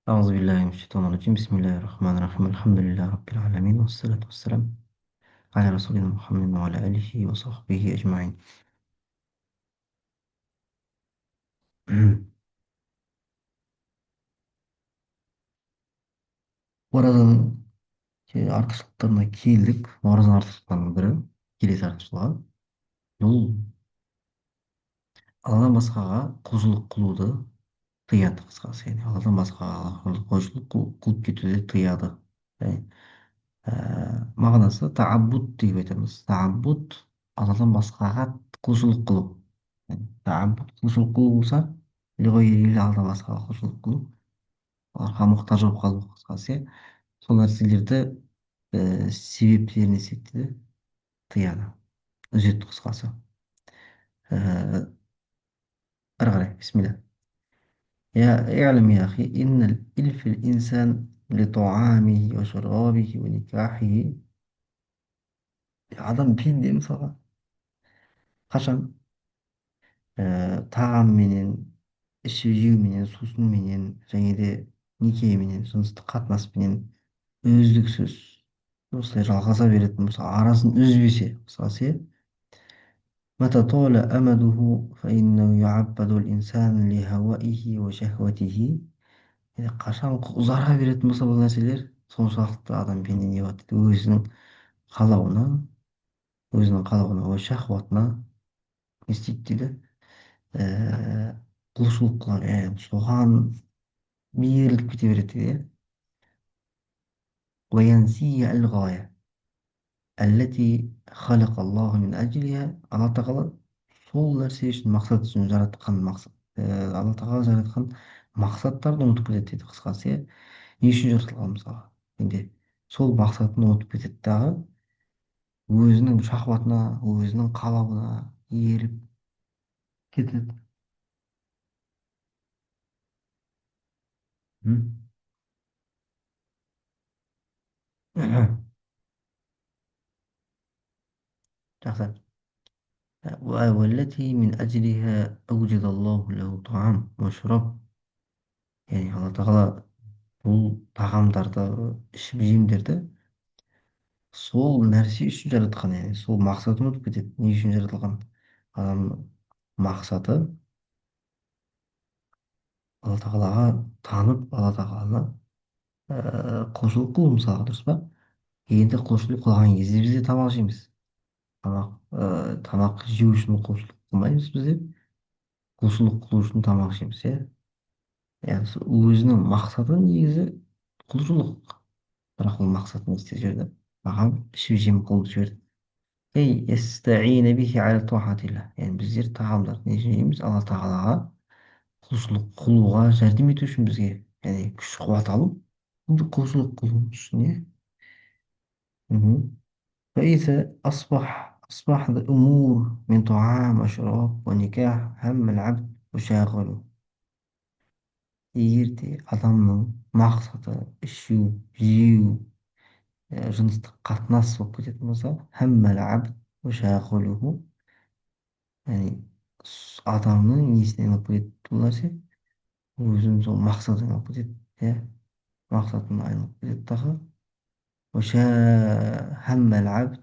أعوذ بالله من الشيطان الرجيم. بسم الله الرحمن الرحيم. الحمد لله رب العالمين، والصلاة والسلام على رسولنا محمد وعلى آله وصحبه أجمعين. Oradan артықшылықтарына келдік. Оразың артықшылықтарының бірі, келесі артықшылығы, бұл Алладан басқаға құлшылық қылуды тыяды. Қысқасы, яғни Алладан басқаға құлшылық қылып кетуді тыяды. Яғни, мағынасы тааббуд деп айтамыз. Тааббуд Алладан басқаға құлшылық қылу. Тааббуд құлшылық қылу болса, Алладан басқаға құлшылық қылу, оларға мұқтаж болып қалу. Қысқасы, иә, сол нәрселерді себептерін есептейді, тыяды, үзеді. Қысқасы, әрі қарай бисмилля. اعلم يا أخي إن الإلف الإنسان لطعامه وشرابه ونكاحه. адам пенде мысалға қашан тағамменен, ішіп жеуменен, сусынменен және де некеменен, жыныстық қатынаспенен үздіксіз осылай жалғаса беретін болса, арасын үзбесе, мысалы, متى طال أمده فإنه يعبد الإنسان لهوائه وشهوته. Қашан ұзара беретін болса бұл нәрселер, соншалықты адам пенде не болады дейді, қалауына қалауына шахуатына не істейді дейді, құлшылық қылады, соған беріліп кете береді дейді. وينسي الغاية التي خلق الله من أجلها. алла тағала сол нәрсе үшін мақсат үшін жаратқан алла тағала жаратқан мақсаттарды ұмытып кетеді дейді. Қысқасы, иә, не үшін жаратылған мысалға, енді сол мақсатын ұмытып кетеді дағы, өзінің шахватына, өзінің қалауына еріп кетеді. М? жақсы. والتي من أجلها أوجد الله له طعام وشراب. яғни алла тағала бұл тағамдарды, ішіп жемдерді сол нәрсе үшін жаратқан, яғни сол мақсатын ұмытып кетеді. Не үшін жаратылған? Адамның мақсаты алла тағалаға танып, алла тағаланы құлшылық қылу, мысалға, дұрыс па? енді құлшылық қылған кезде бізде тамақ жейміз. Тамақ жеу үшін құлшылық қылмаймыз бізде, құлшылық қылу үшін тамақ жейміз, иә. яғни өзінің мақсаты негізі құлшылық, бірақ ол мақсатын не істеп жіберді, маған ішіп жем қылып жіберді. яғни біздер тағамдарды не жейміз, алла тағалаға құлшылық қылуға жәрдем ету үшін, бізге яғни күш қуат алып құлшылық қылу үшін, иә. أصبح الأمور من طعام وشراب ونكاح هم العبد وشاغله. егер де адамның мақсаты ішу, жеу, жыныстық қатынас болып кететін болса, хаммал абд уашағалуху, яғни адамның несіне айналып кетеді бұл нәрсе, өзінің сол мақсатына айналып кетеді, иә, мақсатына айналып кетеді дағы. хаммал абд.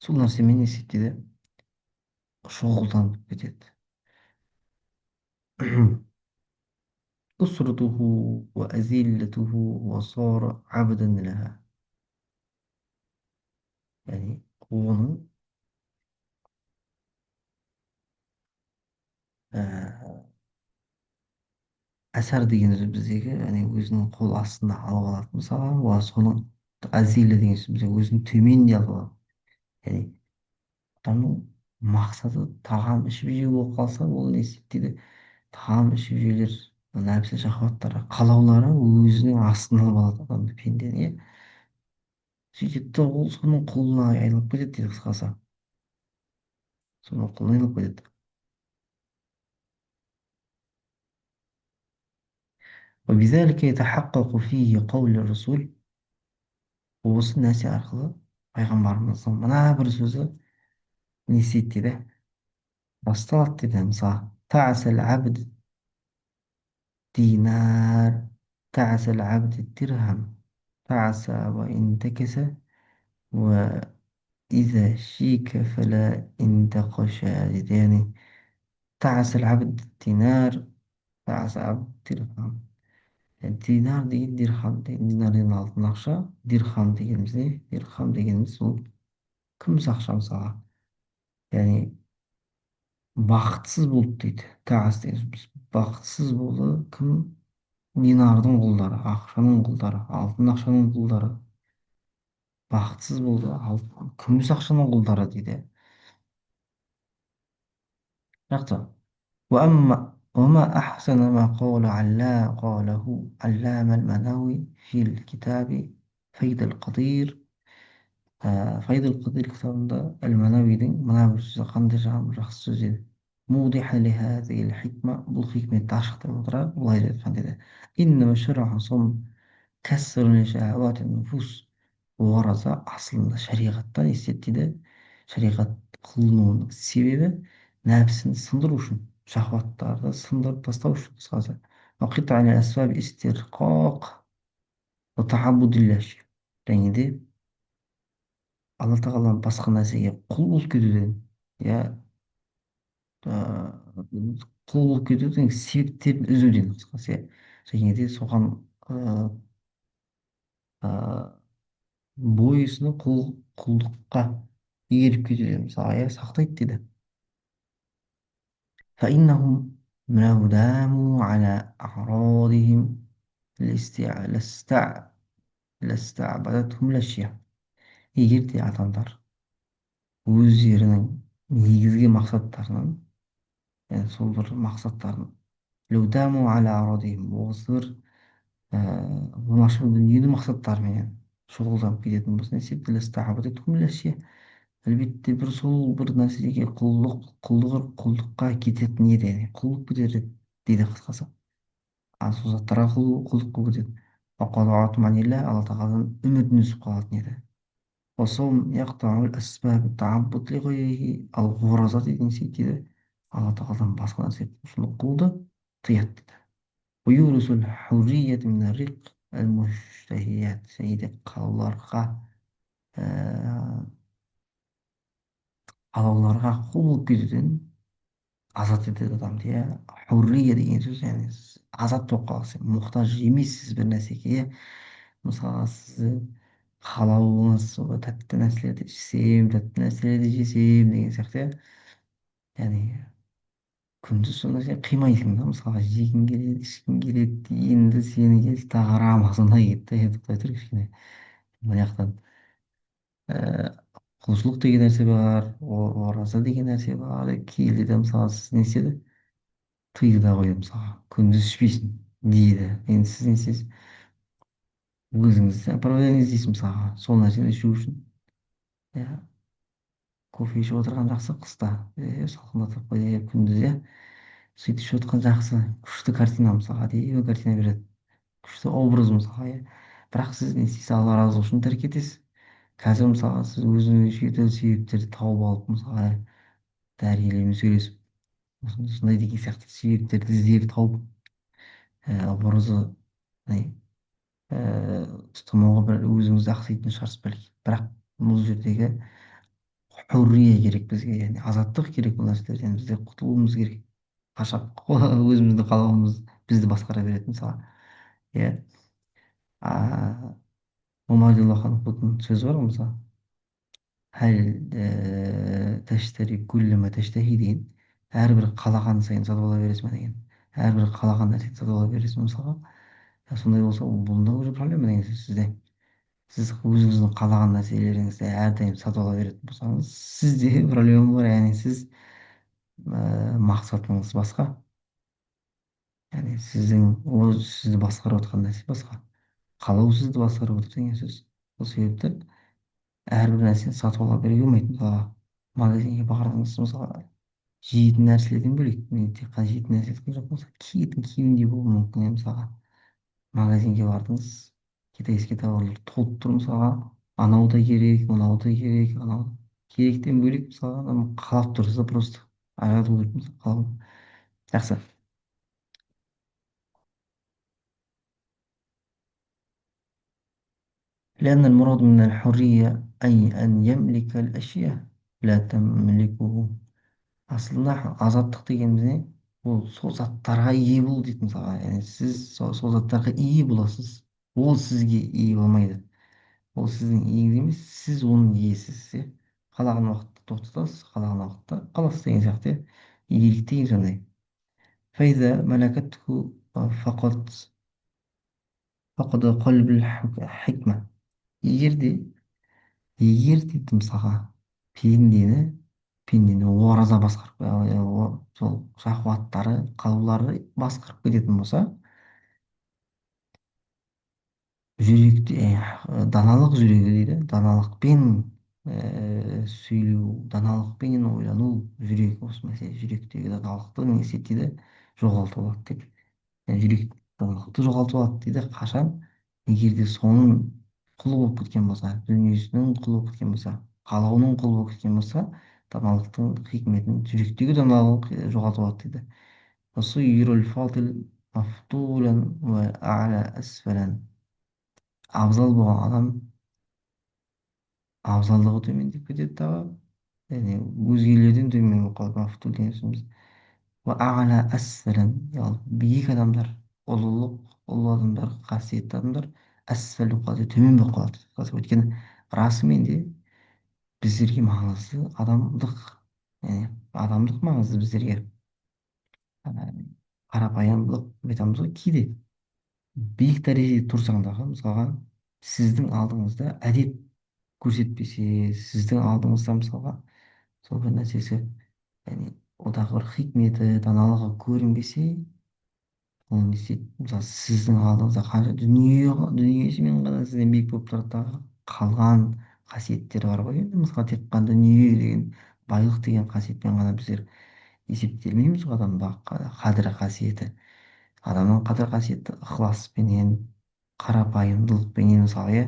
сол нәрсемен не істейді дейді, шұғылданып кетеді. أسرته وأذلته وصار عبدا لها. яғни оның әсәр деген сөз біздегі, яғни өзінің қол астына алып алады, мысалы, соның әзилі деген сөз бізде өзінің төменіне алып алады. яғни адамның мақсаты тағам ішіп жеу болып қалса, ол не істейді дейді, тағам ішіп жеулер, нәпсі шахуаттары, қалаулары өзінің астына алып алады адамды, пендені, иә. сөйтеді де ол соның құлына айналып кетеді дейді. Қысқасы, соның құлына айналып кетеді. وبذلك يتحقق فيه قول الرسول осы нәрсе арқылы пайғамбарымыздың мына бір сөзі не істейді дейді, басталады дейді. мысалы تعس العبد دينار، تعس العبد الدرهم، تعس وإن تكس، وإذا شيك فلا انتقش. يعني تعس العبد الدينار، تعس عبد الدرهم. Динар деген дирхам деген, динар деген алтын ақша, дирхам дегеніміз не? Дирхам дегеніміз ол күміс ақша мысалға. яғни бақытсыз болды дейді. Тағас деген сөз. Бақытсыз болды кім? Динардың құлдары, ақшаның құлдары, алтын ақшаның құлдары. Бақытсыз болды күміс ақшаның құлдары дейді. жақсы. وما أحسن ما قاله علام المناوي في الكتاب فيد القدير. فايد القدير кітабында المناوидің мына бір сөзі қандай жақсы сөз еді. موضحا لهذه الحكمة، бұл хикметті ашықтап отыра былай деп айтқан деді: إنما الشرع صم كسر شهوات النفوس. ораза асылында шариғатта не істеді дейді, шариғат қылынуының себебі нәпсіні сындыру үшін, шахваттарды сындырып тастау үшін қысқасы. وقطع الأسباب استرقاق وتعبد الله. және де алла тағаланың басқа нәрсеге құл болып кетуден, иә, құл болып кетудің себептерін үзуден қысқасы, иә. және де соған ыыы бойұсынып құлдыққа еріп кетуден мысалы, иә, сақтайды дейді. فإنهم لو داموا على أعراضهم لاستعبدتهم الأشياء. егер де адамдар өздерінің негізгі мақсаттарынан, сол бір мақсаттарын, ләудаму аля арадихим, осы бір оңаша дүниенің мақсаттарыменен шұғылданып кететін болса, не себепті ластағабадетхум ләшия, әлбетте бір сол бір нәрсеге құлдыққа кететін еді, яғни құл болып кетер еді дейді қысқасы. сол заттарға құлдық болып кетеді. алла тағаладан үмітін үзіп қалатын еді. وصوم يقطع الأسباب التعبد لغيره. ал ораза деген дейді, алла тағаладан басқа нәрсе құлшылық қылуды тыяды дейді. ويورث الحرية من الرق المشتهيات. және де қалауларға құл болып кетуден азат етеді адамды, иә. Хуррия деген сөз, яғни азат болып қаласыз, мұқтаж емессіз бір нәрсеге, иә. мысалы сіз қалауыңыз тәтті нәрселерді ішсем, тәтті нәрселерді жесем деген сияқты, иә. яғни күндіз сол нәрсені қимайсың да, мысалға жегің келеді, ішкің келеді, енді сені тағырамасына кетті, тоқтай тұр кішкене мына жақтан. құлшылық деген нәрсе бар, ораза деген нәрсе бар. келді де мысалы сіз не істеді, тыйды да қойды, мысалға күндіз ішпейсің дейді. енді сіз не істейсіз, өзіңіз оправдание іздейсіз мысалға сол нәрсені ішу үшін. иә, кофе ішіп отырған жақсы қыста, салқындатып қойды күндіз, иә. сөйтіп ішіп отқан жақсы, күшті картина мысалға, әдемі картина береді, күшті образ мысалға, иә. бірақ сіз не істейсіз, алла разылығы үшін тәрк етесіз. қазір мысалға сіз өзіңіз шетел себептерді тауып алып, мысалға дәрігерлермен сөйлесіп, осындай деген сияқты себептерді іздеп тауып, ораза тұтынуға бір өзіңізді ақсайтын шығарсыз бәлкім. бірақ бұл жердегі хуррия керек бізге, яғни азаттық керек. бұл нәрселерден бізде құтылуымыз керек. қашап өзімізді қалауымыз бізді басқара береді мысалы, иә. омар радиаллаху сөзі бар ғой, мысалы деген, әрбір қалаған сайын сатып ала бересің бе деген, әрбір қалаған нәрсені сатып ала бересің бе мысалға. сондай болса, бұнда уже проблема деген сөз сізде. сіз өзіңіздің қалаған нәрселеріңізді әрдайым сатып ала беретін болсаңыз, сізде проблема бар, яғни сіз мақсатыңыз басқа, яғни сізді басқарып отқан нәрсе басқа, қалау сізді басқарып отыр деген сөз. сол себепті әрбір нәрсені сатып ала беруге болмайды. мысалға магазинге бардыңыз, мысалға жейтін нәрселерден бөлек, мен тек қана жейтін нәрсе айтқан жоқпын, мысалы киетін киім де болуы мүмкін, иә. мысалға магазинге бардыңыз, китайский товарлар толып тұр мысалға. Анау да керек, мынау да керек, анау керектен бөлек мысалға адам қалап тұрса просто аяту керек мысалы жақсы. لأن المراد من الحرية أي أن يملك الأشياء لا تملكه. Асылында азаттық дегеніміз не? Ол сол заттарға ие болу дейді мысалға. Яғни сіз сол заттарға ие боласыз. Ол сізге ие болмайды. Ол сіздің иеңіз емес, сіз оның иесісіз. Иә? Қалаған уақытта тоқтатасыз, қалаған уақытта қаласыз деген сияқты. Иә? Иелік деген сондай. فإذا ملكته فقد فقد قلب الحكمة. егер де егер дейді мысалға пендені пендені ораза басқарып сол шахуаттары қалаулары басқарып кететін болса жүректе даналық жүрегі дейді даналықпен сөйлеу даналықпен ойлану жүрек осы мәселе жүректегі даналықты не істейді дейді жоғалтып алады дейді. Жүрек даналықты жоғалтып алады дейді қашан егер де соның құлы болып кеткен болса дүниесінің құлы болып кеткен болса қалауының құлы болып кеткен болса даналықтың хикметін жүректегі даналығын жоғалтып алады дейді. فصير الفاضل مفضولا وأعلى أسفلا. абзал болған адам абзалдығы төмендеп кетеді дағы және өзгелерден төмен болып қалады мафтул деген сөзіміз уағала әсфәлән ал биік адамдар ұлылық ұлы адамдар қасиетті адамдар әсфәл болып қалады төмен болып қалады өйткені расымен де біздерге маңызды адамдық яғни адамдық маңызды біздерге ә, қарапайымдылық деп айтамыз ғой кейде биік дәрежеде тұрсаң дағы мысалға сіздің алдыңызда әдеп көрсетпесе сіздің алдыңызда мысалға сол бір нәрсесі яғни одағы бір хикметі даналығы көрінбесе ол не істейді мысалы сіздің алдыңызда қанша дүниесімен ғана сізден биік болып тұрады дағы қалған қасиеттері бар ғой енді мысалға тек қана дүние деген байлық деген қасиетпен ғана біздер есептелмейміз ғой адамда қадір қасиеті адамның қадір қасиеті ықыласпенен қарапайымдылықпенен мысалы иә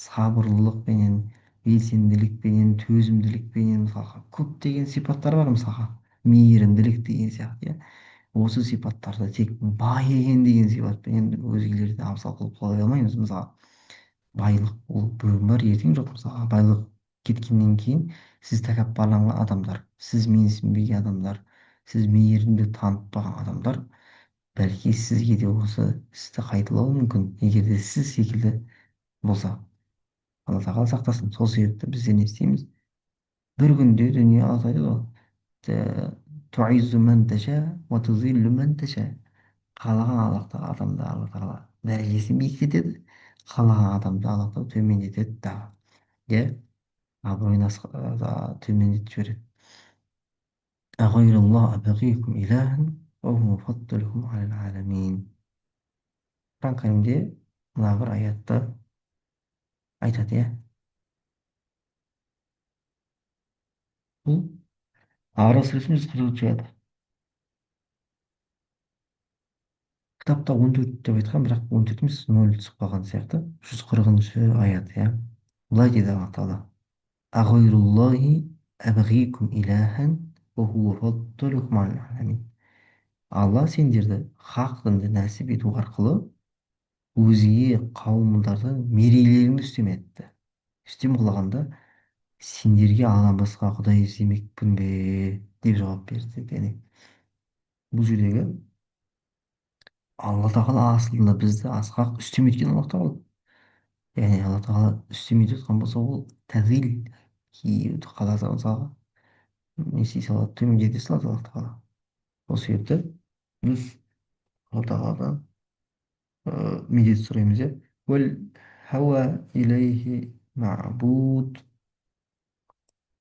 сабырлылықпенен белсенділікпенен төзімділікпенен мысалға көптеген сипаттар бар мысалға мейірімділік деген сияқты иә осы сипаттарды тек бай екен деген сипатпен өзгелерді абзал қылып қоя алмаймыз мысалға байлық ол бүгін бар ертең жоқ мысалға байлық кеткеннен кейін сіз тәкаппарланған адамдар сіз менсінбеген адамдар сіз мейірімділік танытпаған адамдар бәлки сізге де осы істі қайталауы мүмкін егер де сіз секілді болса алла тағала сақтасын сол себепті біздер не істейміз бір күнде дүние алла айтады ғой туизу мән тәша уа тузиллу мән тәша қалаған адамды алла тағала дәрежесін биіктетеді қалаған адамды алла тағала төмендетеді дағы иә абыройын төмендетіп жібереді أغير الله أبغيكم إلها وهو فضلكم على العالمين. құран кәрімде мына бір аятты айтады иә бұл арас сүресінің 144 аяты кітапта 14 деп айтқан бірақ 14 емес 0 түсіп қалған сияқты 140-шы аят иә былай дейді алла тағала ағайруллахи әбғикум иләһән уһуа фаддалукум алал аламин. алла сендерді хақ дінді нәсіп ету арқылы өзге қауымдарды мерейлеріңді үстем етті үстем қылғанда сендерге алладан басқа құдай іздемекпін бе деп жауап берді яғни бұл жердегі алла тағала асылында бізді асқақ үстем еткен алла тағала яғни алла тағала үстем етіп жатқан болса ол тәзил киюді қаласа мысалға не істей салады төмендете салады алла тағала сол себепті біз алла тағаладан медет сұраймыз иә والهوى إليه معبود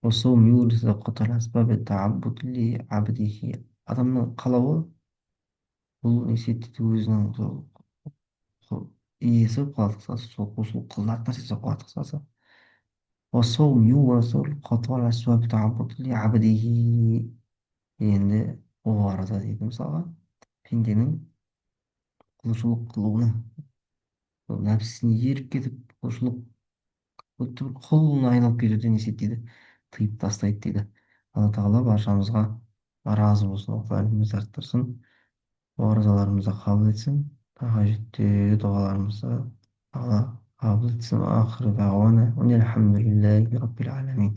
والصوم يورث قطع الأسباب التعبد لعبده. адамның қалауы бұл не істейді өзінің сол иесі болып қалады қысқасы сол қылатын нәрсесі болып қалады қысқасы والصوم يورث قطع الأسباب التعبد لعبده. енді ораза дейді мысалға пенденің құлшылық қылуына сол нәпсісіне еріп кетіп құлшылық бір құлына айналып кетуден не істейді дейді, тыйып тастайды дейді. алла тағала баршамызға разы болсын, оқуларымызды арттырсын, оразаларымызды қабыл етсін, тағажеттегі дұғаларымызды алла қабыл етсін. Ақыры дағуана, алхамдулиллахи раббил аламин.